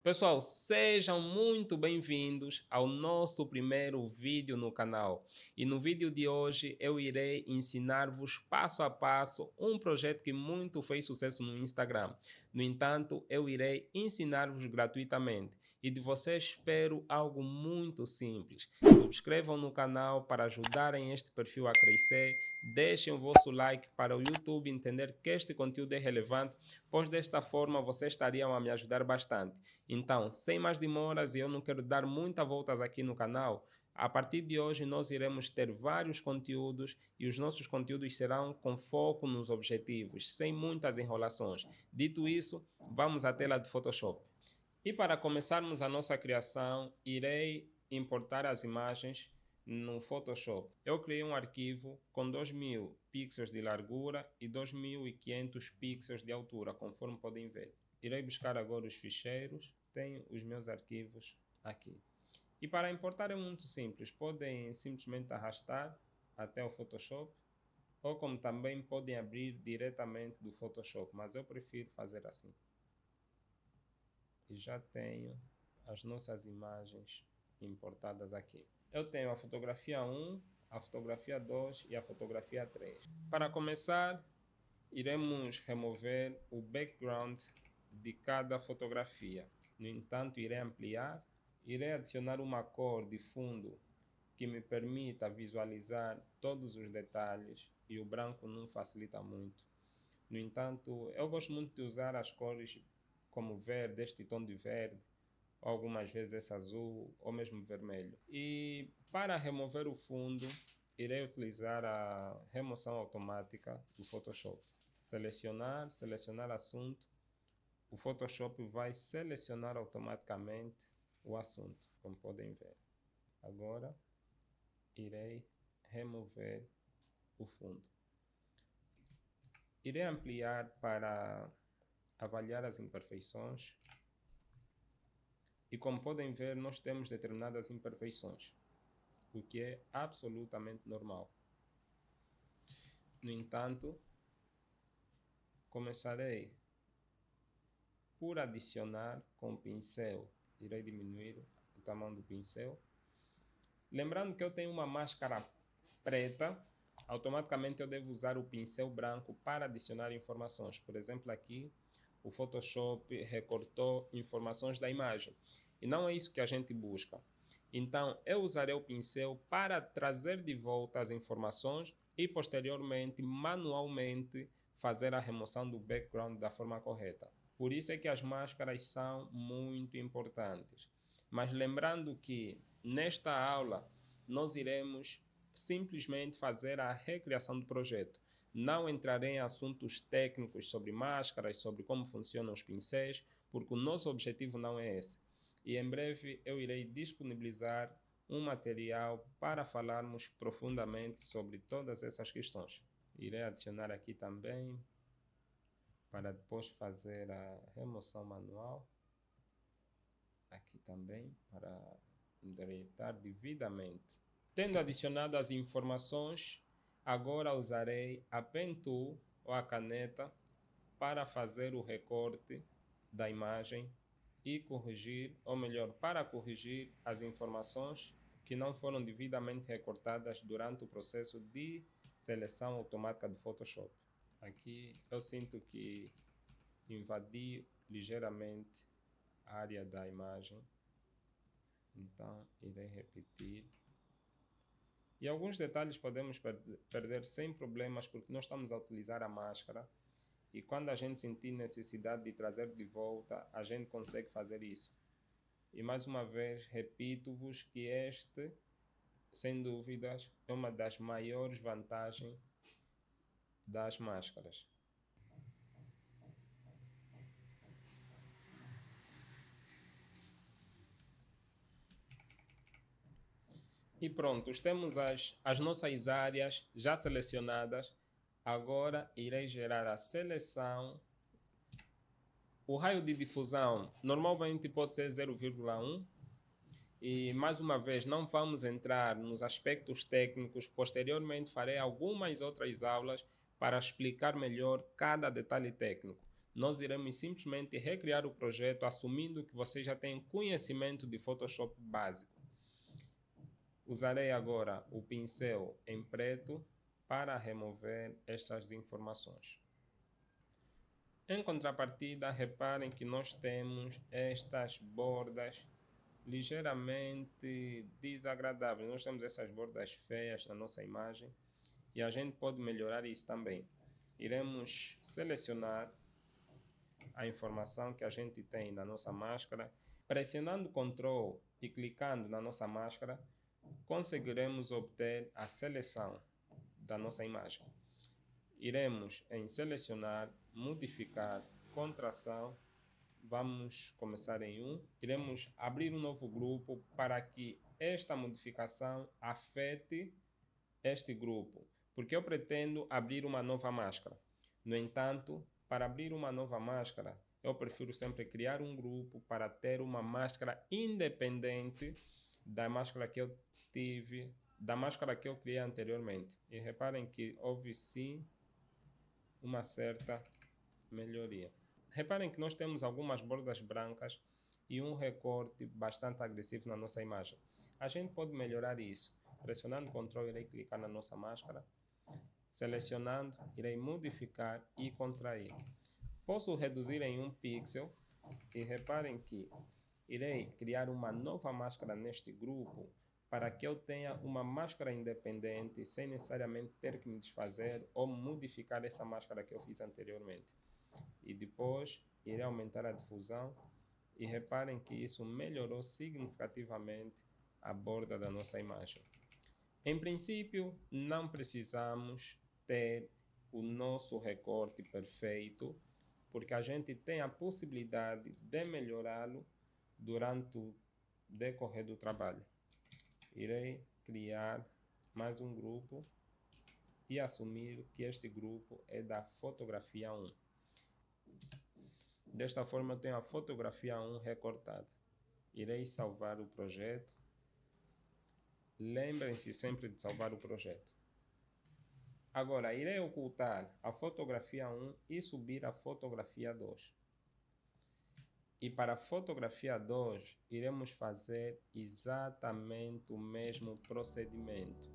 Pessoal, sejam muito bem-vindos ao nosso primeiro vídeo no canal. E no vídeo de hoje eu irei ensinar-vos passo a passo um projeto que muito fez sucesso no Instagram. No entanto, eu irei ensinar-vos gratuitamente e de vocês espero algo muito simples. Subscrevam no canal para ajudarem este perfil a crescer, deixem o vosso like para o YouTube entender que este conteúdo é relevante, pois desta forma vocês estariam a me ajudar bastante. Então, sem mais demoras, eu não quero dar muitas voltas aqui no canal. A partir de hoje, nós iremos ter vários conteúdos e os nossos conteúdos serão com foco nos objetivos, sem muitas enrolações. Dito isso, vamos à tela de Photoshop. E para começarmos a nossa criação, irei importar as imagens no Photoshop. Eu criei um arquivo com 2000 pixels de largura e 2500 pixels de altura, conforme podem ver. Irei buscar agora os ficheiros, tenho os meus arquivos aqui. E para importar é muito simples, podem simplesmente arrastar até o Photoshop, ou como também podem abrir diretamente do Photoshop, mas eu prefiro fazer assim. E já tenho as nossas imagens importadas aqui. Eu tenho a fotografia 1, a fotografia 2 e a fotografia 3. Para começar, iremos remover o background de cada fotografia. No entanto, irei ampliar, irei adicionar uma cor de fundo que me permita visualizar todos os detalhes e o branco não facilita muito. No entanto, eu gosto muito de usar as cores como verde, este tom de verde, ou algumas vezes esse azul, ou mesmo vermelho. E para remover o fundo, irei utilizar a remoção automática do Photoshop. Selecionar assunto, o Photoshop vai selecionar automaticamente o assunto, como podem ver. Agora, irei remover o fundo. Irei ampliar para avaliar as imperfeições e como podem ver nós temos determinadas imperfeições, o que é absolutamente normal. No entanto, começarei por adicionar com o pincel, irei diminuir o tamanho do pincel. Lembrando que eu tenho uma máscara preta, automaticamente eu devo usar o pincel branco para adicionar informações. Por exemplo, aqui o Photoshop recortou informações da imagem e não é isso que a gente busca. Então eu usarei o pincel para trazer de volta as informações e posteriormente manualmente fazer a remoção do background da forma correta. Por isso é que as máscaras são muito importantes. Mas lembrando que nesta aula nós iremos simplesmente fazer a recriação do projeto. Não entrarei em assuntos técnicos sobre máscaras, sobre como funcionam os pincéis, porque o nosso objetivo não é esse. E em breve eu irei disponibilizar um material para falarmos profundamente sobre todas essas questões. Irei adicionar aqui também, para depois fazer a remoção manual. Aqui também, para endereitar devidamente. Tendo adicionado as informações, agora usarei a Pen Tool ou a caneta para fazer o recorte da imagem e corrigir, ou melhor, para corrigir as informações que não foram devidamente recortadas durante o processo de seleção automática do Photoshop. Aqui eu sinto que invadi ligeiramente a área da imagem, então irei repetir. E alguns detalhes podemos perder sem problemas porque nós estamos a utilizar a máscara e quando a gente sentir necessidade de trazer de volta, a gente consegue fazer isso. E mais uma vez, repito-vos que este, sem dúvidas, é uma das maiores vantagens das máscaras. E pronto, temos as nossas áreas já selecionadas. Agora irei gerar a seleção. O raio de difusão normalmente pode ser 0,1. E mais uma vez, não vamos entrar nos aspectos técnicos. Posteriormente farei algumas outras aulas para explicar melhor cada detalhe técnico. nós iremos simplesmente recriar o projeto assumindo que você já tem conhecimento de Photoshop básico. Usarei agora o pincel em preto para remover estas informações. Em contrapartida, reparem que nós temos estas bordas ligeiramente desagradáveis. Nós temos essas bordas feias na nossa imagem e a gente pode melhorar isso também. Iremos selecionar a informação que a gente tem na nossa máscara. Pressionando Ctrl e clicando na nossa máscara, conseguiremos obter a seleção da nossa imagem. Iremos em selecionar, modificar, contração. Vamos começar em 1. Iremos abrir um novo grupo para que esta modificação afete este grupo, porque eu pretendo abrir uma nova máscara. No entanto, para abrir uma nova máscara, eu prefiro sempre criar um grupo para ter uma máscara independente da máscara que eu tive, da máscara que eu criei anteriormente. E reparem que houve sim uma certa melhoria. Reparem que nós temos algumas bordas brancas e um recorte bastante agressivo na nossa imagem. A gente pode melhorar isso. Pressionando Ctrl, irei clicar na nossa máscara. Selecionando, irei modificar e contrair. Posso reduzir em 1 pixel e reparem que irei criar uma nova máscara neste grupo para que eu tenha uma máscara independente sem necessariamente ter que me desfazer ou modificar essa máscara que eu fiz anteriormente. E depois irei aumentar a difusão e reparem que isso melhorou significativamente a borda da nossa imagem. Em princípio, não precisamos ter o nosso recorte perfeito, porque a gente tem a possibilidade de melhorá-lo durante o decorrer do trabalho. Irei criar mais um grupo e assumir que este grupo é da fotografia 1. Desta forma, eu tenho a fotografia 1 recortada. Irei salvar o projeto. Lembrem-se sempre de salvar o projeto. Agora, irei ocultar a fotografia 1 e subir a fotografia 2. E para a fotografia 2, iremos fazer exatamente o mesmo procedimento.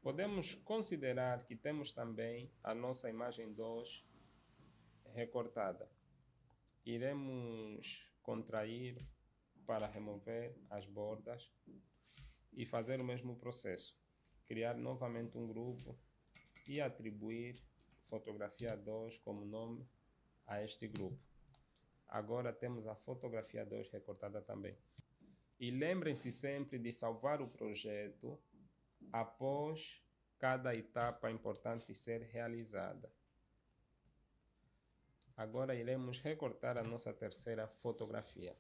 Podemos considerar que temos também a nossa imagem 2 recortada. Iremos contrair para remover as bordas e fazer o mesmo processo. Criar novamente um grupo e atribuir fotografia 2 como nome a este grupo. Agora temos a fotografia 2 recortada também. E lembrem-se sempre de salvar o projeto após cada etapa importante ser realizada. Agora iremos recortar a nossa terceira fotografia.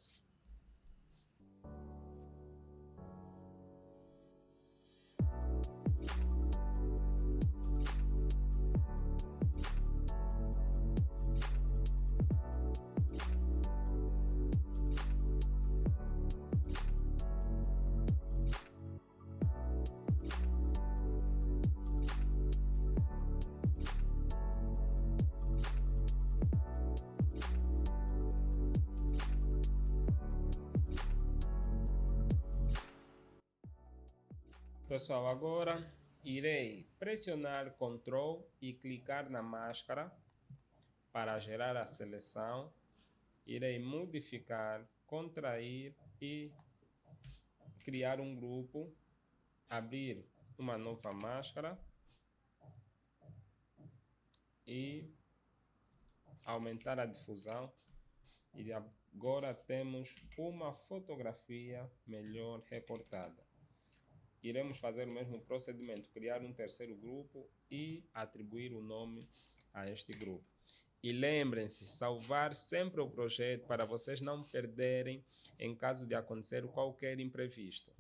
Pessoal, agora irei pressionar Ctrl e clicar na máscara para gerar a seleção. Irei modificar, contrair e criar um grupo, abrir uma nova máscara e aumentar a difusão. E agora temos uma fotografia melhor recortada. Iremos fazer o mesmo procedimento, criar um terceiro grupo e atribuir o nome a este grupo. E lembrem-se, salvar sempre o projeto para vocês não perderem em caso de acontecer qualquer imprevisto.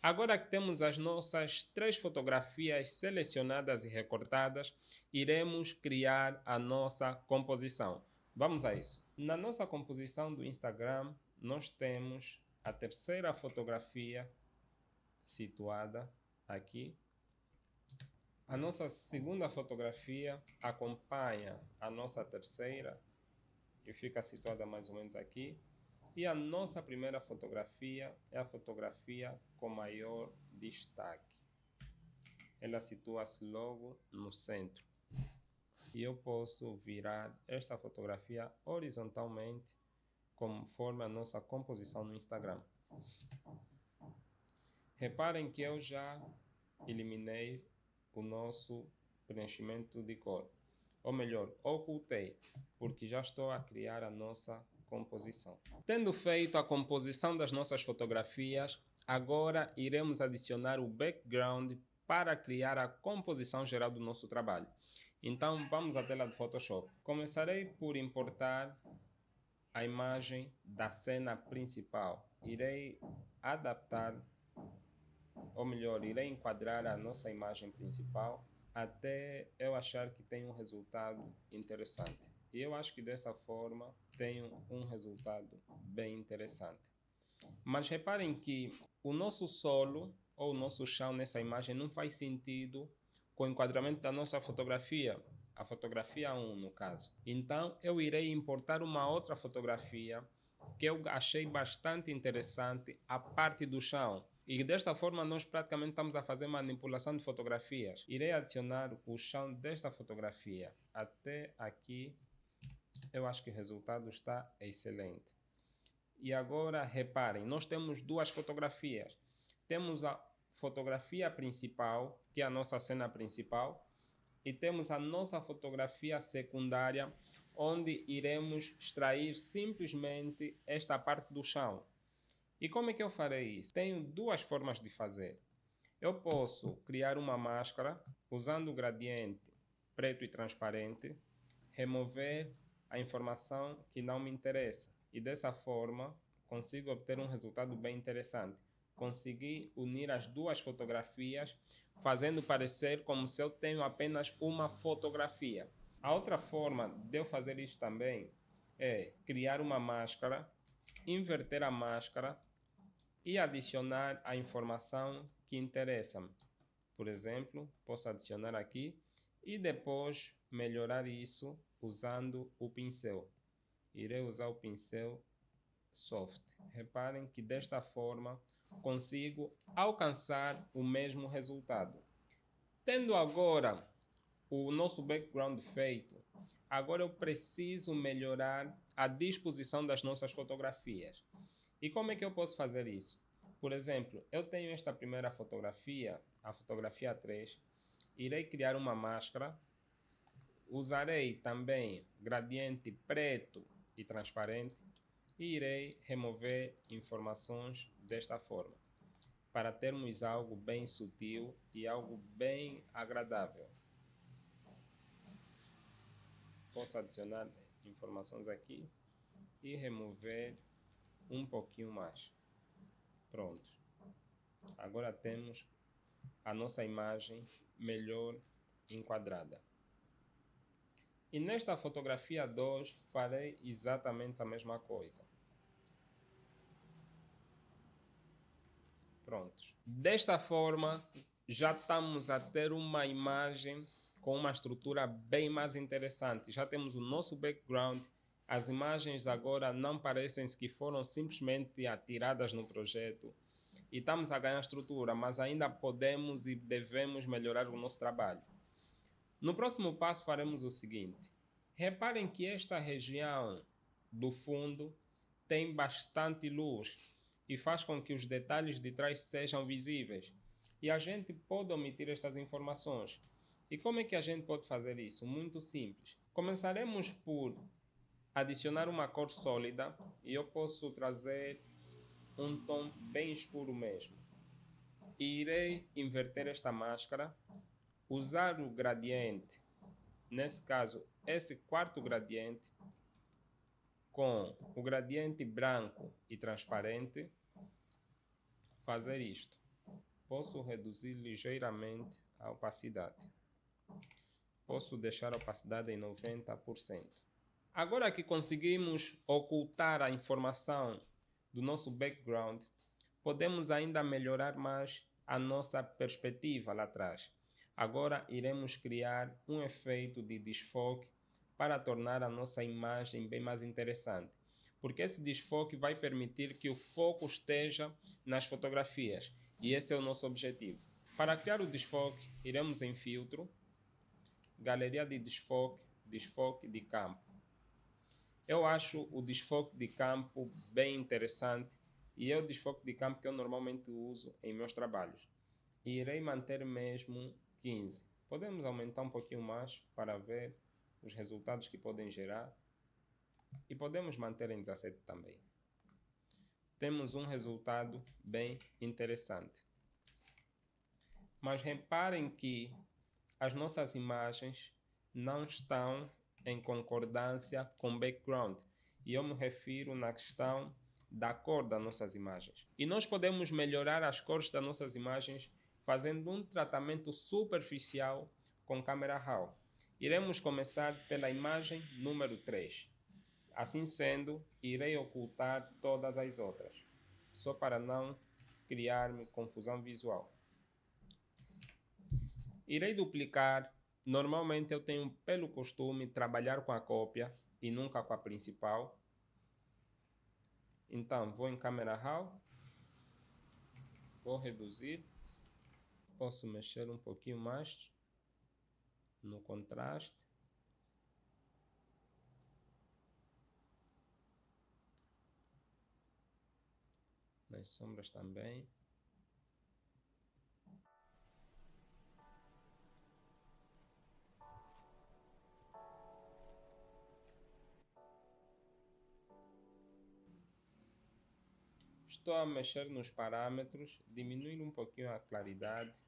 Agora que temos as nossas 3 fotografias selecionadas e recortadas, iremos criar a nossa composição. Vamos a isso. Na nossa composição do Instagram, nós temos a terceira fotografia situada aqui. A nossa segunda fotografia acompanha a nossa terceira e fica situada mais ou menos aqui. E a nossa primeira fotografia é a fotografia com maior destaque. Ela situa-se logo no centro. E eu posso virar esta fotografia horizontalmente conforme a nossa composição no Instagram. Reparem que eu já eliminei o nosso preenchimento de cor. Ou melhor, ocultei, porque já estou a criar a nossa composição. Tendo feito a composição das nossas fotografias, agora iremos adicionar o background para criar a composição geral do nosso trabalho. Então vamos à tela do Photoshop. Começarei por importar a imagem da cena principal. Irei adaptar, ou melhor, irei enquadrar a nossa imagem principal até eu achar que tem um resultado interessante. E eu acho que dessa forma tenho um resultado bem interessante. Mas reparem que o nosso solo ou o nosso chão nessa imagem não faz sentido com o enquadramento da nossa fotografia, a fotografia 1 no caso. Então eu irei importar uma outra fotografia que eu achei bastante interessante, a parte do chão. E desta forma nós praticamente estamos a fazer manipulação de fotografias. Irei adicionar o chão desta fotografia até aqui. Eu acho que o resultado está excelente. E agora reparem, nós temos duas fotografias. Temos a fotografia principal, que é a nossa cena principal, e temos a nossa fotografia secundária, onde iremos extrair simplesmente esta parte do chão. E como é que eu farei isso? Tenho duas formas de fazer. Eu posso criar uma máscara usando o gradiente preto e transparente, remover a informação que não me interessa e dessa forma consigo obter um resultado bem interessante. Consegui unir as duas fotografias, fazendo parecer como se eu tenho apenas uma fotografia. A outra forma de eu fazer isso também é criar uma máscara, inverter a máscara e adicionar a informação que interessa-me. Por exemplo, posso adicionar aqui e depois melhorar isso usando o pincel. Irei usar o pincel soft. Reparem que desta forma consigo alcançar o mesmo resultado. Tendo agora o nosso background feito, agora eu preciso melhorar a disposição das nossas fotografias. E como é que eu posso fazer isso? Por exemplo, eu tenho esta primeira fotografia, a fotografia 3, irei criar uma máscara, usarei também gradiente preto e transparente e irei remover informações desta forma, para termos algo bem sutil e algo bem agradável. Posso adicionar informações aqui e remover um pouquinho mais. Pronto. Agora temos a nossa imagem melhor enquadrada. E nesta fotografia 2 farei exatamente a mesma coisa. Prontos. Desta forma já estamos a ter uma imagem com uma estrutura bem mais interessante. Já temos o nosso background. As imagens agora não parecem que foram simplesmente atiradas no projeto. E estamos a ganhar estrutura, mas ainda podemos e devemos melhorar o nosso trabalho. No próximo passo faremos o seguinte. Reparem que esta região do fundo tem bastante luz e faz com que os detalhes de trás sejam visíveis. E a gente pode omitir estas informações. E como é que a gente pode fazer isso? Muito simples. Começaremos por adicionar uma cor sólida e eu posso trazer um tom bem escuro mesmo. E irei inverter esta máscara, usar o gradiente, nesse caso esse quarto gradiente, com o gradiente branco e transparente, fazer isto. Posso reduzir ligeiramente a opacidade. Posso deixar a opacidade em 90%. Agora que conseguimos ocultar a informação do nosso background, podemos ainda melhorar mais a nossa perspectiva lá atrás. Agora iremos criar um efeito de desfoque para tornar a nossa imagem bem mais interessante, porque esse desfoque vai permitir que o foco esteja nas fotografias, e esse é o nosso objetivo. Para criar o desfoque, iremos em Filtro, Galeria de Desfoque, Desfoque de Campo. Eu acho o desfoque de campo bem interessante e é o desfoque de campo que eu normalmente uso em meus trabalhos. E irei manter mesmo 15. Podemos aumentar um pouquinho mais para ver os resultados que podem gerar. E podemos manter em 17 também. Temos um resultado bem interessante. Mas reparem que as nossas imagens não estão em concordância com o background. E eu me refiro na questão da cor das nossas imagens. E nós podemos melhorar as cores das nossas imagens fazendo um tratamento superficial com câmera RAW. Iremos começar pela imagem número 3. Assim sendo, irei ocultar todas as outras, só para não criar confusão visual. Irei duplicar. Normalmente eu tenho pelo costume trabalhar com a cópia e nunca com a principal. Então vou em câmera RAW, vou reduzir, posso mexer um pouquinho mais no contraste. Nas sombras também. Estou a mexer nos parâmetros, diminuir um pouquinho a claridade,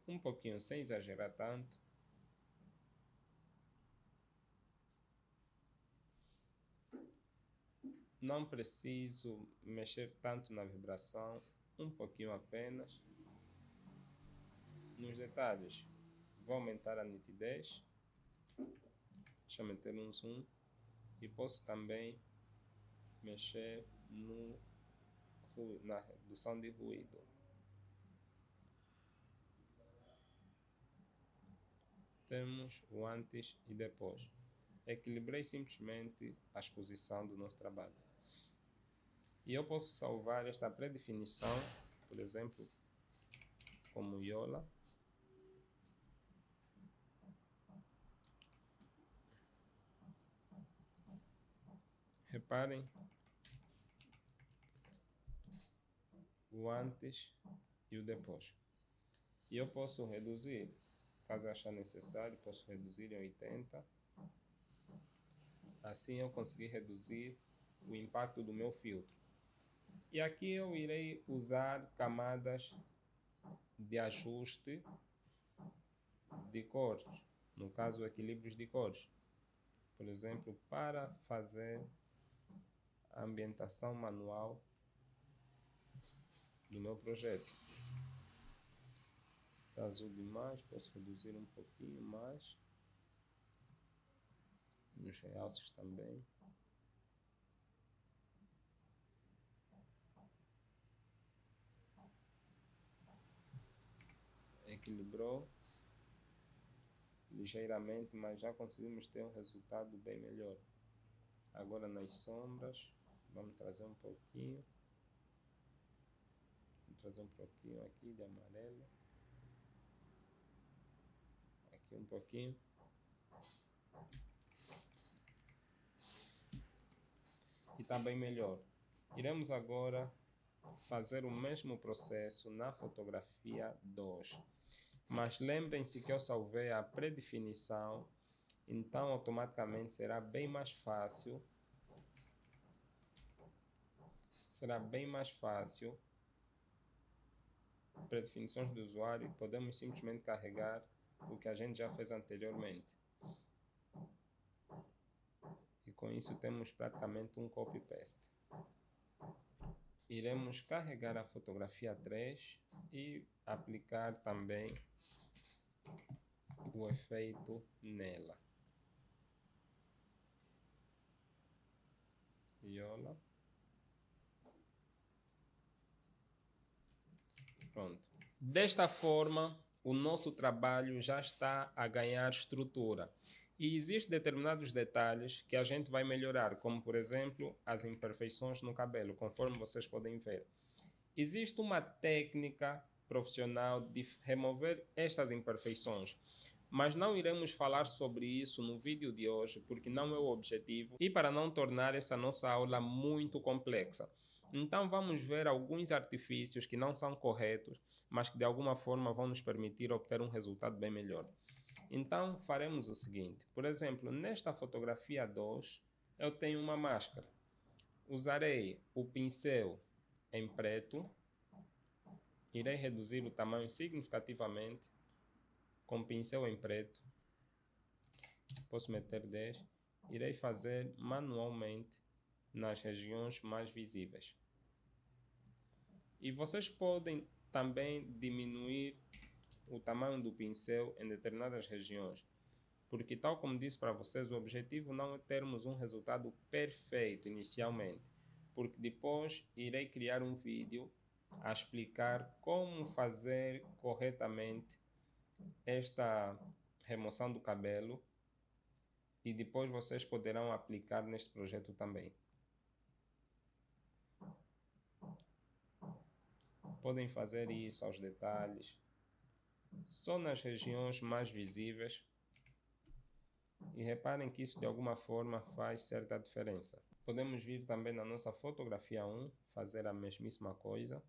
um pouquinho sem exagerar tanto. Não preciso mexer tanto na vibração, um pouquinho apenas. Nos detalhes, vou aumentar a nitidez, deixa eu meter um zoom e posso também mexer na redução de ruído. Temos o antes e depois. Equilibrei simplesmente a exposição do nosso trabalho. E eu posso salvar esta predefinição, por exemplo, como Yola. Reparem o antes e o depois. E eu posso reduzir, caso achar necessário, posso reduzir em 80. Assim eu consegui reduzir o impacto do meu filtro. E aqui eu irei usar camadas de ajuste de cores, no caso equilíbrios de cores. Por exemplo, para fazer a ambientação manual do meu projeto. Está azul demais, posso reduzir um pouquinho mais. Nos realces também. Equilibrou ligeiramente, mas já conseguimos ter um resultado bem melhor. Agora nas sombras, vamos trazer um pouquinho. Vou trazer um pouquinho aqui de amarelo. Aqui um pouquinho. E está bem melhor. Iremos agora fazer o mesmo processo na fotografia 2. Mas lembrem-se que eu salvei a predefinição, então automaticamente será bem mais fácil. Será bem mais fácil. Predefinições do usuário, podemos simplesmente carregar o que a gente já fez anteriormente. E com isso temos praticamente um copy-paste. Iremos carregar a fotografia 3 e aplicar também o efeito nela. Viola. Pronto. Desta forma, o nosso trabalho já está a ganhar estrutura. E existem determinados detalhes que a gente vai melhorar, como por exemplo, as imperfeições no cabelo, conforme vocês podem ver. Existe uma técnica profissional de remover estas imperfeições, mas não iremos falar sobre isso no vídeo de hoje, porque não é o objetivo e para não tornar essa nossa aula muito complexa. Então vamos ver alguns artifícios que não são corretos, mas que de alguma forma vão nos permitir obter um resultado bem melhor. Então faremos o seguinte, por exemplo, nesta fotografia 2, eu tenho uma máscara. Usarei o pincel em preto, irei reduzir o tamanho significativamente com o pincel em preto, posso meter 10, irei fazer manualmente nas regiões mais visíveis. E vocês podem também diminuir o tamanho do pincel em determinadas regiões, porque tal como disse para vocês, o objetivo não é termos um resultado perfeito inicialmente, porque depois irei criar um vídeo a explicar como fazer corretamente esta remoção do cabelo e depois vocês poderão aplicar neste projeto também. Podem fazer isso aos detalhes, só nas regiões mais visíveis, e reparem que isso de alguma forma faz certa diferença. Podemos vir também na nossa fotografia 1, fazer a mesmíssima coisa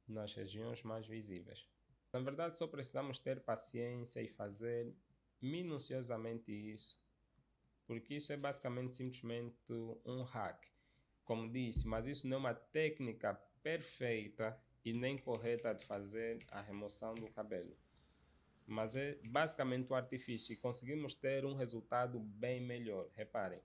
nas regiões mais visíveis. Na verdade, só precisamos ter paciência e fazer minuciosamente isso, porque isso é basicamente simplesmente um hack. Como disse, mas isso não é uma técnica perfeita e nem correta de fazer a remoção do cabelo. Mas é basicamente um artifício e conseguimos ter um resultado bem melhor, reparem.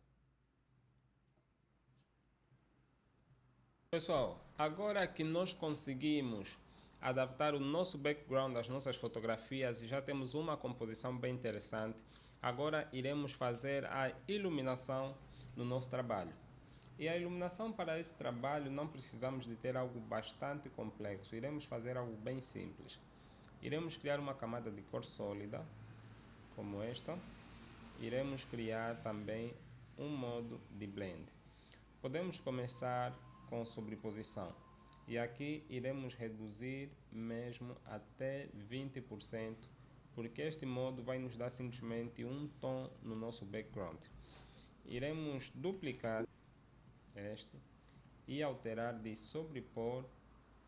Pessoal, agora que nós conseguimos adaptar o nosso background às nossas fotografias e já temos uma composição bem interessante, agora iremos fazer a iluminação no nosso trabalho. E a iluminação para esse trabalho não precisamos de ter algo bastante complexo, iremos fazer algo bem simples. Iremos criar uma camada de cor sólida, como esta. Iremos criar também um modo de blend. Podemos começar com sobreposição. E aqui iremos reduzir mesmo até 20%, porque este modo vai nos dar simplesmente um tom no nosso background. Iremos duplicar este e alterar de sobrepor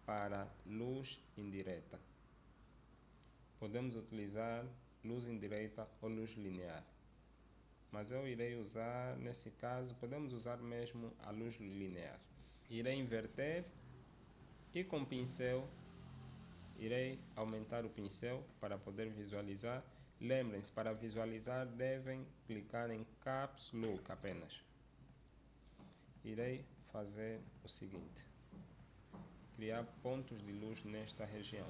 para luz indireta. Podemos utilizar luz indireta ou luz linear, mas eu irei usar, nesse caso, podemos usar mesmo a luz linear. Irei inverter e com o pincel irei aumentar o pincel para poder visualizar. Lembrem-se, para visualizar devem clicar em Caps Lock apenas. Irei fazer o seguinte, criar pontos de luz nesta região.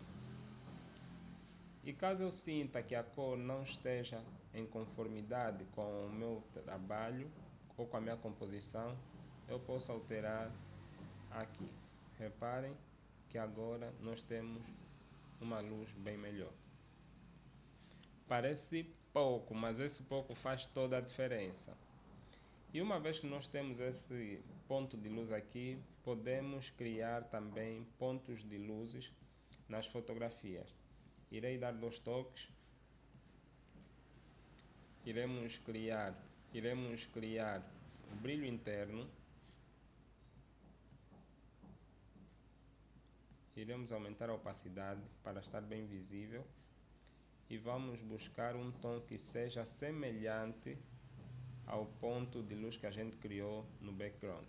E caso eu sinta que a cor não esteja em conformidade com o meu trabalho ou com a minha composição, eu posso alterar aqui. Reparem que agora nós temos uma luz bem melhor. Parece pouco, mas esse pouco faz toda a diferença. E uma vez que nós temos esse ponto de luz aqui, podemos criar também pontos de luzes nas fotografias. Irei dar 2 toques. Iremos criar o brilho interno. Iremos aumentar a opacidade para estar bem visível. E vamos buscar um tom que seja semelhante ao ponto de luz que a gente criou no background.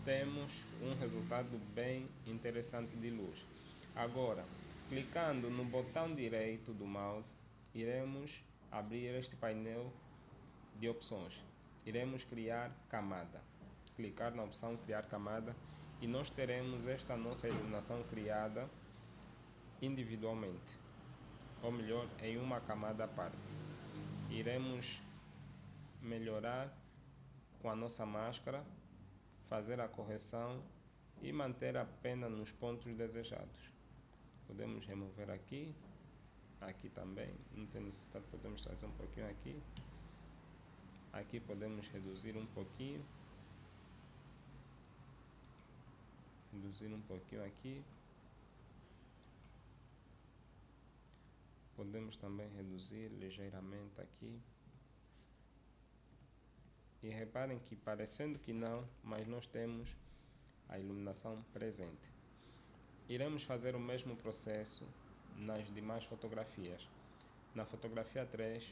temos um resultado bem interessante de luz. Agora, clicando no botão direito do mouse, iremos abrir este painel de opções. Iremos criar camada. Clicar na opção criar camada e nós teremos esta nossa iluminação criada individualmente, ou melhor, em uma camada à parte. Iremos melhorar com a nossa máscara, fazer a correção e manter apenas nos pontos desejados. Podemos remover aqui, aqui também, não tem necessidade, podemos trazer um pouquinho aqui. Aqui podemos reduzir um pouquinho. Reduzir um pouquinho aqui. Podemos também reduzir ligeiramente aqui. E reparem que parecendo que não, mas nós temos a iluminação presente. Iremos fazer o mesmo processo nas demais fotografias. Na fotografia 3,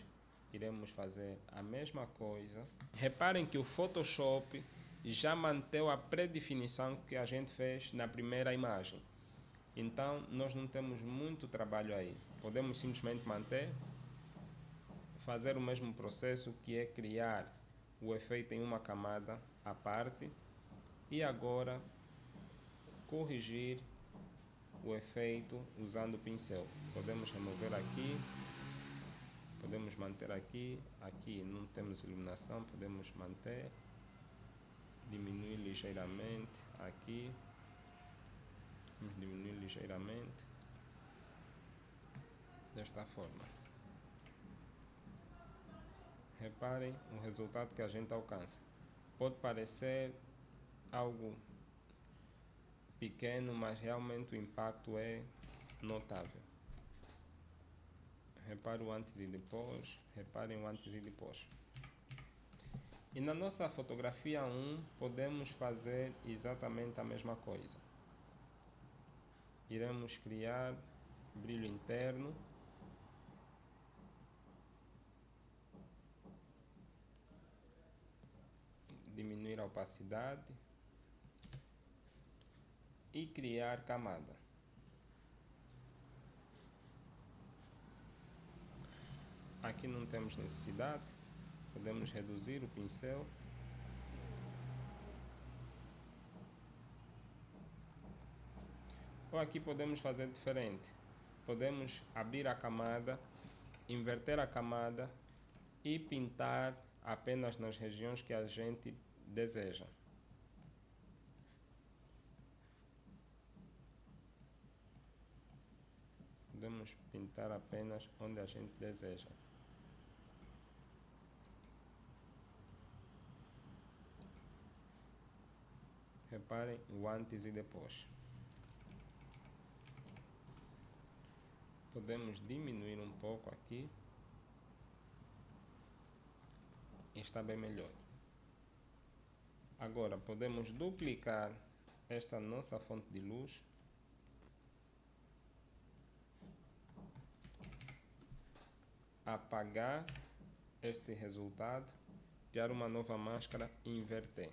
iremos fazer a mesma coisa. Reparem que o Photoshop já manteve a predefinição que a gente fez na primeira imagem. Então, nós não temos muito trabalho aí. Podemos simplesmente manter, fazer o mesmo processo, que é criar o efeito em uma camada à parte e agora corrigir o efeito usando o pincel. Podemos remover aqui, podemos manter aqui, aqui não temos iluminação, podemos manter, diminuir ligeiramente aqui, vamos diminuir ligeiramente, desta forma. Reparem o resultado que a gente alcança. Pode parecer algo pequeno, mas realmente o impacto é notável. Reparem o antes e depois, reparem o antes e depois. E na nossa fotografia 1 podemos fazer exatamente a mesma coisa. Iremos criar brilho interno. Diminuir a opacidade e criar camada. Aqui não temos necessidade, podemos reduzir o pincel. Ou aqui podemos fazer diferente. Podemos abrir a camada, inverter a camada e pintar apenas nas regiões que a gente deseja. Podemos pintar apenas onde a gente deseja. Reparem o antes e depois. Podemos diminuir um pouco aqui. Está bem melhor. Agora podemos duplicar esta nossa fonte de luz. Apagar este resultado, criar uma nova máscara e inverter.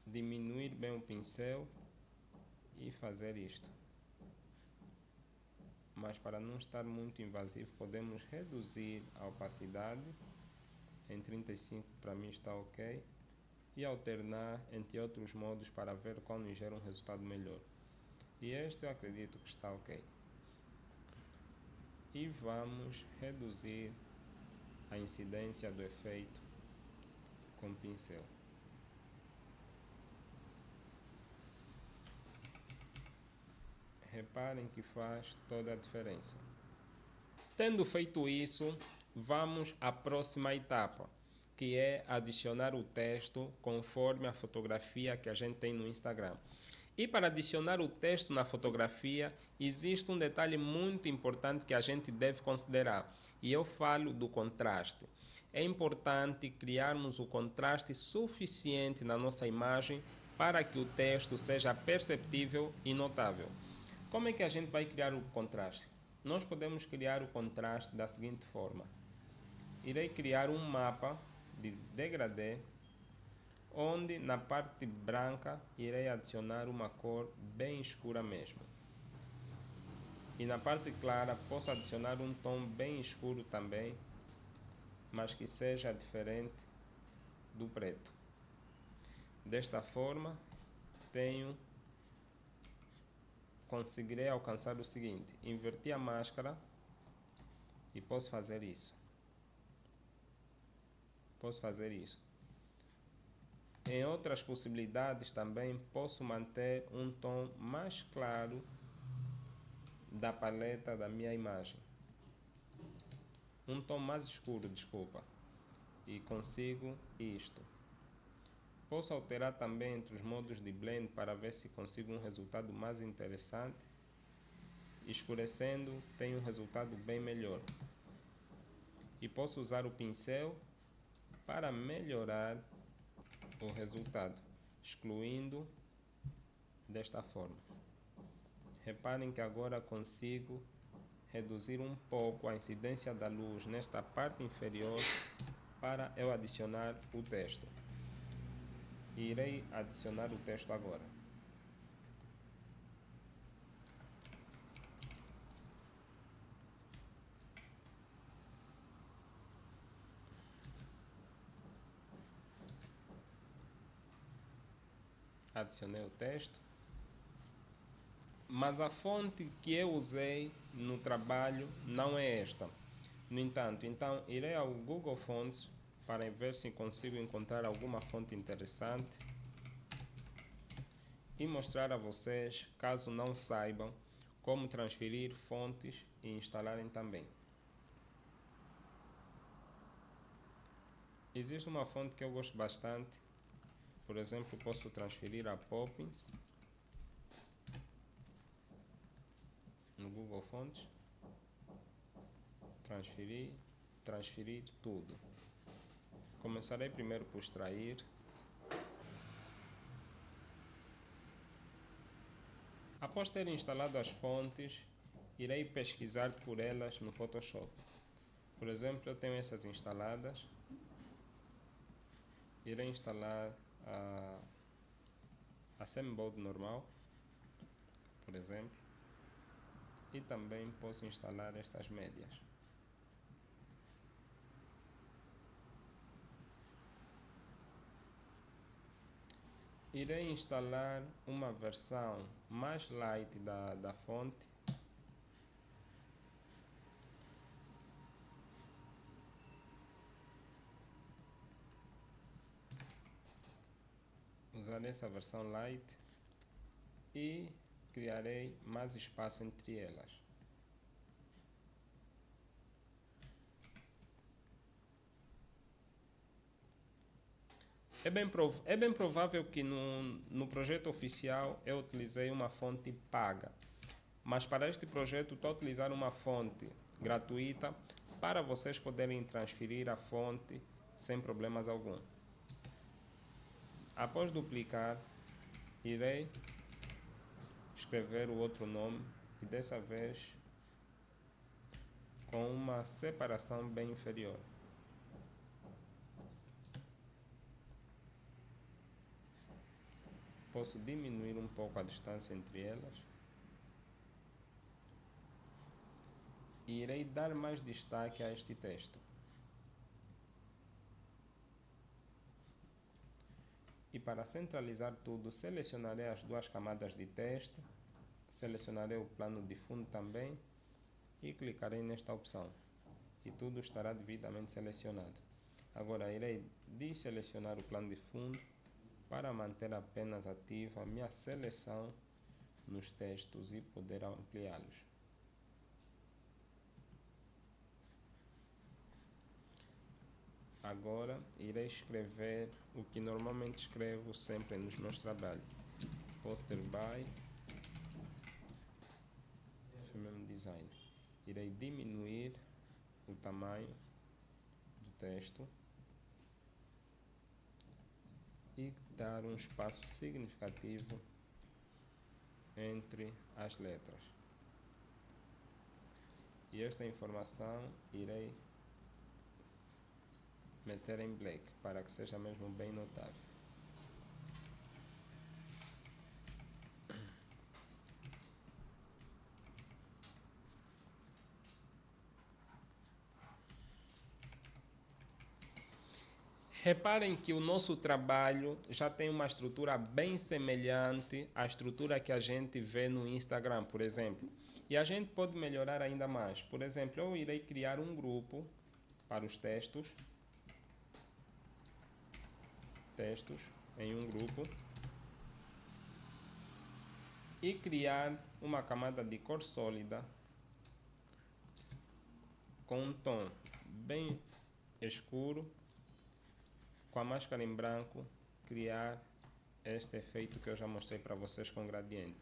Diminuir bem o pincel e fazer isto. Mas para não estar muito invasivo, podemos reduzir a opacidade em 35, para mim está ok, e alternar entre outros modos para ver qual nos gera um resultado melhor. E este eu acredito que está ok. E vamos reduzir a incidência do efeito com o pincel. Reparem que faz toda a diferença. Tendo feito isso, vamos à próxima etapa, que é adicionar o texto conforme a fotografia que a gente tem no Instagram. E para adicionar o texto na fotografia, existe um detalhe muito importante que a gente deve considerar, e eu falo do contraste. É importante criarmos o contraste suficiente na nossa imagem para que o texto seja perceptível e notável. Como é que a gente vai criar o contraste? Nós podemos criar o contraste da seguinte forma. Irei criar um mapa de degradê onde na parte branca irei adicionar uma cor bem escura mesmo. E na parte clara posso adicionar um tom bem escuro também, mas que seja diferente do preto. Desta forma, conseguirei alcançar o seguinte: inverti a máscara e posso fazer isso. Em outras possibilidades também posso manter um tom mais claro da paleta da minha imagem. Um tom mais escuro, desculpa. E consigo isto. Posso alterar também entre os modos de blend para ver se consigo um resultado mais interessante. Escurecendo, tenho um resultado bem melhor. E posso usar o pincel para melhorar o resultado, excluindo desta forma. Reparem que agora consigo reduzir um pouco a incidência da luz nesta parte inferior para eu adicionar o texto. Irei adicionar o texto agora. Adicionei o texto, mas a fonte que eu usei no trabalho não é esta. No entanto, então irei ao Google Fonts para ver se consigo encontrar alguma fonte interessante e mostrar a vocês, caso não saibam, como transferir fontes e instalarem também. Existe uma fonte que eu gosto bastante. Por exemplo, posso transferir a Poppins no Google Fonts. Transferir tudo. Começarei primeiro por extrair. Após ter instalado as fontes, irei pesquisar por elas no Photoshop. Por exemplo, eu tenho essas instaladas. Irei instalar a Sembold normal, por exemplo, e também posso instalar estas médias. Irei instalar uma versão mais light da fonte. Usarei essa versão light e criarei mais espaço entre elas. É bem provável que no projeto oficial eu utilizei uma fonte paga, mas para este projeto estou a utilizar uma fonte gratuita para vocês poderem transferir a fonte sem problemas algum. Após duplicar, irei escrever o outro nome e dessa vez com uma separação bem inferior. Posso diminuir um pouco a distância entre elas. E irei dar mais destaque a este texto. E para centralizar tudo, selecionarei as duas camadas de texto, selecionarei o plano de fundo também e clicarei nesta opção. E tudo estará devidamente selecionado. Agora irei desselecionar o plano de fundo para manter apenas ativa a minha seleção nos textos e poder ampliá-los. Agora irei escrever o que normalmente escrevo sempre nos meus trabalhos. Poster by FMM Design. Irei diminuir o tamanho do texto e dar um espaço significativo entre as letras. E esta informação irei meter em black para que seja mesmo bem notável. Reparem que o nosso trabalho já tem uma estrutura bem semelhante à estrutura que a gente vê no Instagram, por exemplo. E a gente pode melhorar ainda mais. Por exemplo, eu irei criar um grupo para os textos em um grupo e criar uma camada de cor sólida com um tom bem escuro, com a máscara em branco, criar este efeito que eu já mostrei para vocês com gradiente.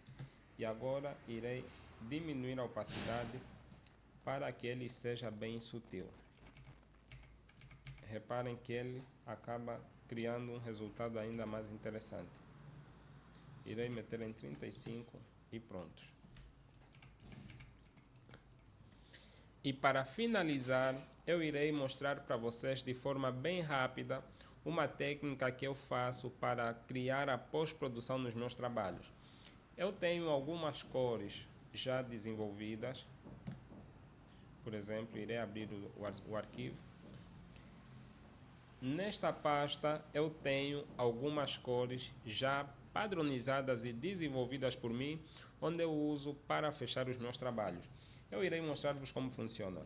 E agora irei diminuir a opacidade para que ele seja bem sutil. Reparem que ele acaba criando um resultado ainda mais interessante. Irei meter em 35 e pronto. E para finalizar, eu irei mostrar para vocês de forma bem rápida uma técnica que eu faço para criar a pós-produção nos meus trabalhos. Eu tenho algumas cores já desenvolvidas. Por exemplo, irei abrir o arquivo. Nesta pasta eu tenho algumas cores já padronizadas e desenvolvidas por mim, onde eu uso para fechar os meus trabalhos. Eu irei mostrar-vos como funciona.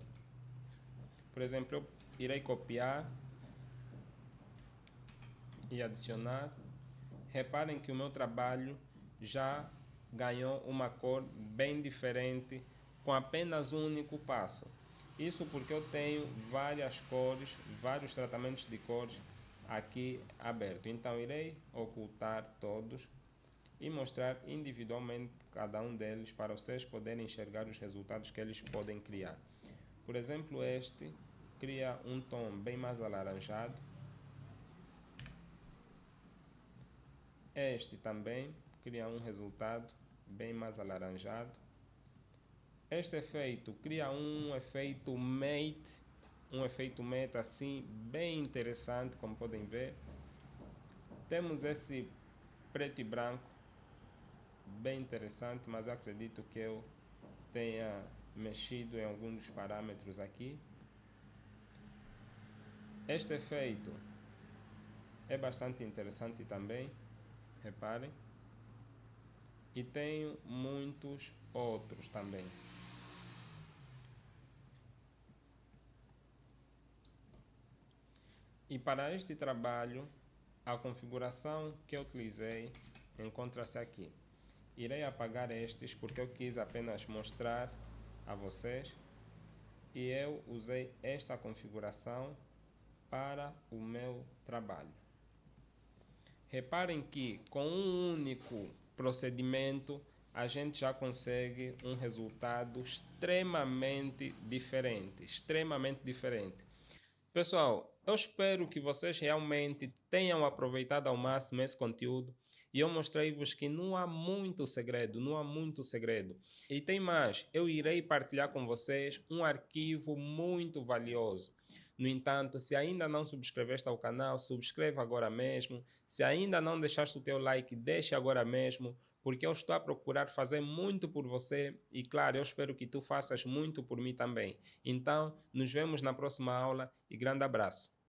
Por exemplo, eu irei copiar e adicionar. Reparem que o meu trabalho já ganhou uma cor bem diferente com apenas um único passo. Isso porque eu tenho várias cores, vários tratamentos de cores aqui aberto. Então irei ocultar todos e mostrar individualmente cada um deles para vocês poderem enxergar os resultados que eles podem criar. Por exemplo, este cria um tom bem mais alaranjado. Este também cria um resultado bem mais alaranjado. Este efeito cria um efeito matte assim bem interessante, como podem ver. Temos esse preto e branco bem interessante, mas acredito que eu tenha mexido em alguns dos parâmetros aqui. Este efeito é bastante interessante também, reparem. E tenho muitos outros também. E para este trabalho, a configuração que eu utilizei encontra-se aqui. Irei apagar estes porque eu quis apenas mostrar a vocês. E eu usei esta configuração para o meu trabalho. Reparem que com um único procedimento a gente já consegue um resultado extremamente diferente. Pessoal, eu espero que vocês realmente tenham aproveitado ao máximo esse conteúdo e eu mostrei-vos que não há muito segredo. E tem mais, eu irei partilhar com vocês um arquivo muito valioso. No entanto, se ainda não subscreveste ao canal, subscreva agora mesmo. Se ainda não deixaste o teu like, deixe agora mesmo, porque eu estou a procurar fazer muito por você e, claro, eu espero que tu faças muito por mim também. Então, nos vemos na próxima aula e grande abraço.